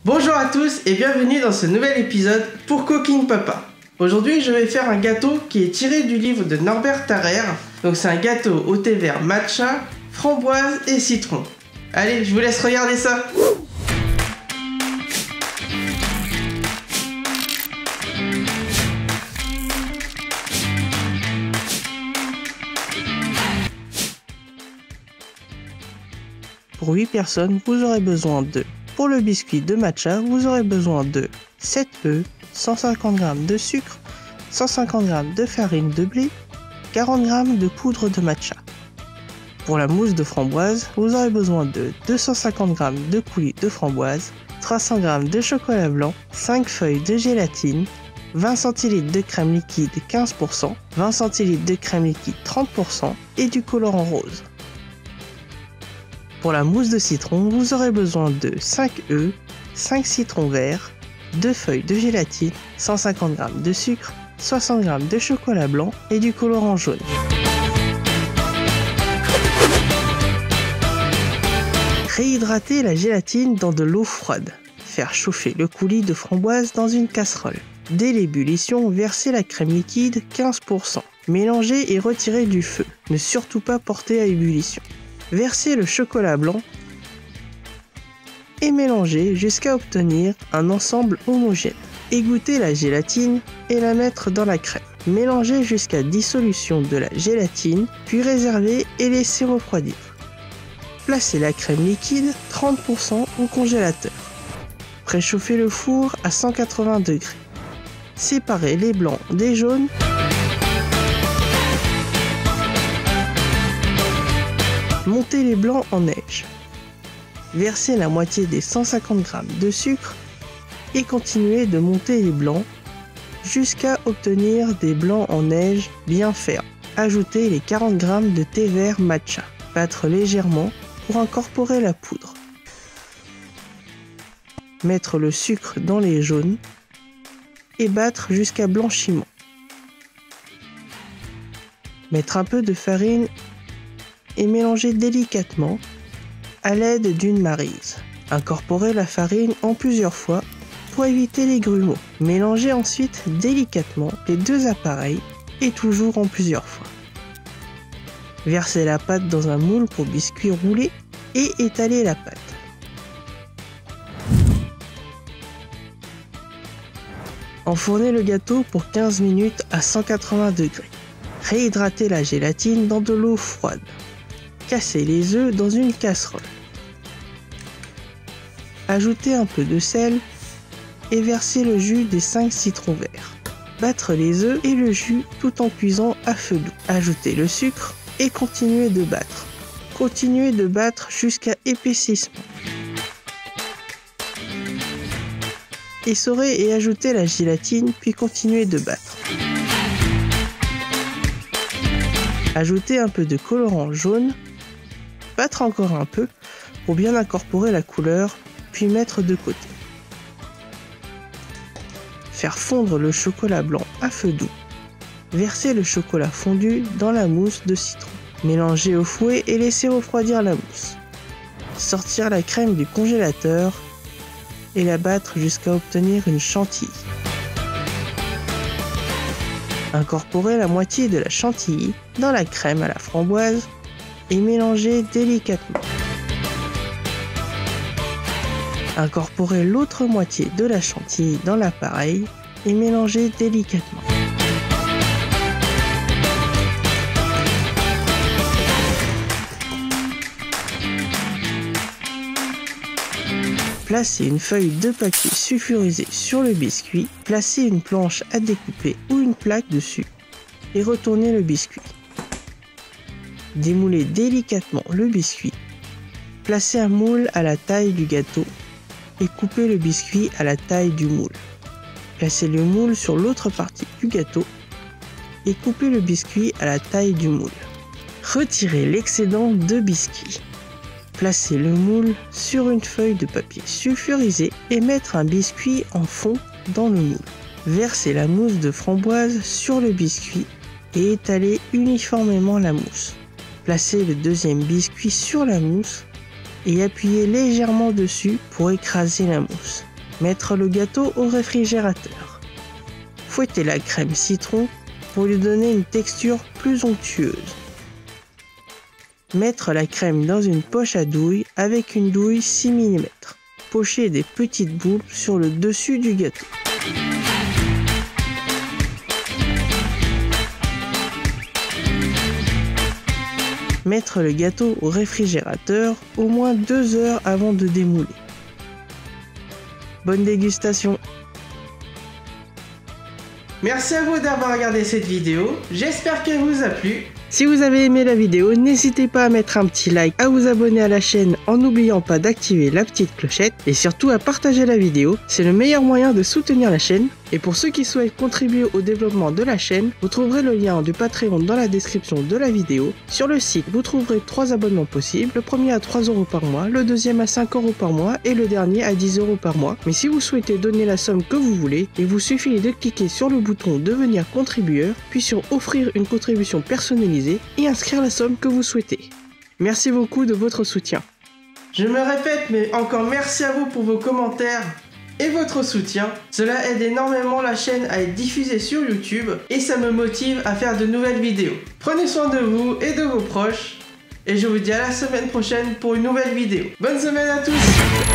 Bonjour à tous et bienvenue dans ce nouvel épisode pour Cooking Papa. Aujourd'hui je vais faire un gâteau qui est tiré du livre de Norbert Tarrer. Donc c'est un gâteau au thé vert matcha, framboise et citron. Allez, je vous laisse regarder ça. Pour 8 personnes, vous aurez besoin de... Pour le biscuit de matcha, vous aurez besoin de 7 œufs, 150 g de sucre, 150 g de farine de blé, 40 g de poudre de matcha. Pour la mousse de framboise, vous aurez besoin de 250 g de coulis de framboise, 300 g de chocolat blanc, 5 feuilles de gélatine, 20 cl de crème liquide 15%, 20 cl de crème liquide 30% et du colorant rose. Pour la mousse de citron, vous aurez besoin de 5 œufs, 5 citrons verts, 2 feuilles de gélatine, 150 g de sucre, 60 g de chocolat blanc et du colorant jaune. Réhydrater la gélatine dans de l'eau froide. Faire chauffer le coulis de framboise dans une casserole. Dès l'ébullition, versez la crème liquide 15%. Mélangez et retirez du feu. Ne surtout pas porter à ébullition. Versez le chocolat blanc et mélangez jusqu'à obtenir un ensemble homogène. Égouttez la gélatine et la mettre dans la crème. Mélangez jusqu'à dissolution de la gélatine, puis réservez et laissez refroidir. Placez la crème liquide 30% au congélateur. Préchauffez le four à 180 degrés. Séparez les blancs des jaunes. Montez les blancs en neige. Versez la moitié des 150 g de sucre et continuez de monter les blancs jusqu'à obtenir des blancs en neige bien fermes. Ajoutez les 40 g de thé vert matcha. Battre légèrement pour incorporer la poudre. Mettre le sucre dans les jaunes et battre jusqu'à blanchiment. Mettre un peu de farine et mélanger délicatement à l'aide d'une maryse. Incorporez la farine en plusieurs fois pour éviter les grumeaux. Mélangez ensuite délicatement les deux appareils et toujours en plusieurs fois. Versez la pâte dans un moule pour biscuits roulés et étalez la pâte. Enfournez le gâteau pour 15 minutes à 180 degrés. Réhydratez la gélatine dans de l'eau froide. Cassez les œufs dans une casserole. Ajoutez un peu de sel et versez le jus des 5 citrons verts. Battre les œufs et le jus tout en cuisant à feu doux. Ajoutez le sucre et continuez de battre. Continuez de battre jusqu'à épaississement. Essorez et ajoutez la gélatine puis continuez de battre. Ajoutez un peu de colorant jaune. Battre encore un peu pour bien incorporer la couleur, puis mettre de côté. Faire fondre le chocolat blanc à feu doux. Verser le chocolat fondu dans la mousse de citron. Mélanger au fouet et laisser refroidir la mousse. Sortir la crème du congélateur et la battre jusqu'à obtenir une chantilly. Incorporer la moitié de la chantilly dans la crème à la framboise et mélanger délicatement. Incorporez l'autre moitié de la chantilly dans l'appareil et mélanger délicatement. Placez une feuille de papier sulfurisé sur le biscuit, placez une planche à découper ou une plaque dessus et retournez le biscuit. Démoulez délicatement le biscuit, placez un moule à la taille du gâteau et coupez le biscuit à la taille du moule. Placez le moule sur l'autre partie du gâteau et coupez le biscuit à la taille du moule. Retirez l'excédent de biscuit. Placez le moule sur une feuille de papier sulfurisé et mettre un biscuit en fond dans le moule. Versez la mousse de framboise sur le biscuit et étalez uniformément la mousse. Placez le deuxième biscuit sur la mousse et appuyez légèrement dessus pour écraser la mousse. Mettre le gâteau au réfrigérateur. Fouetter la crème citron pour lui donner une texture plus onctueuse. Mettre la crème dans une poche à douille avec une douille 6 mm. Pocher des petites boules sur le dessus du gâteau. Mettre le gâteau au réfrigérateur au moins 2 heures avant de démouler. Bonne dégustation! Merci à vous d'avoir regardé cette vidéo, j'espère qu'elle vous a plu. Si vous avez aimé la vidéo, n'hésitez pas à mettre un petit like, à vous abonner à la chaîne en n'oubliant pas d'activer la petite clochette et surtout à partager la vidéo, c'est le meilleur moyen de soutenir la chaîne. Et pour ceux qui souhaitent contribuer au développement de la chaîne, vous trouverez le lien du Patreon dans la description de la vidéo. Sur le site, vous trouverez 3 abonnements possibles, le premier à 3 € par mois, le deuxième à 5 € par mois et le dernier à 10 € par mois. Mais si vous souhaitez donner la somme que vous voulez, il vous suffit de cliquer sur le bouton devenir contributeur, puis sur offrir une contribution personnalisée et inscrire la somme que vous souhaitez. Merci beaucoup de votre soutien. Je me répète, mais encore merci à vous pour vos commentaires et votre soutien. Cela aide énormément la chaîne à être diffusée sur YouTube et ça me motive à faire de nouvelles vidéos. Prenez soin de vous et de vos proches et je vous dis à la semaine prochaine pour une nouvelle vidéo. Bonne semaine à tous!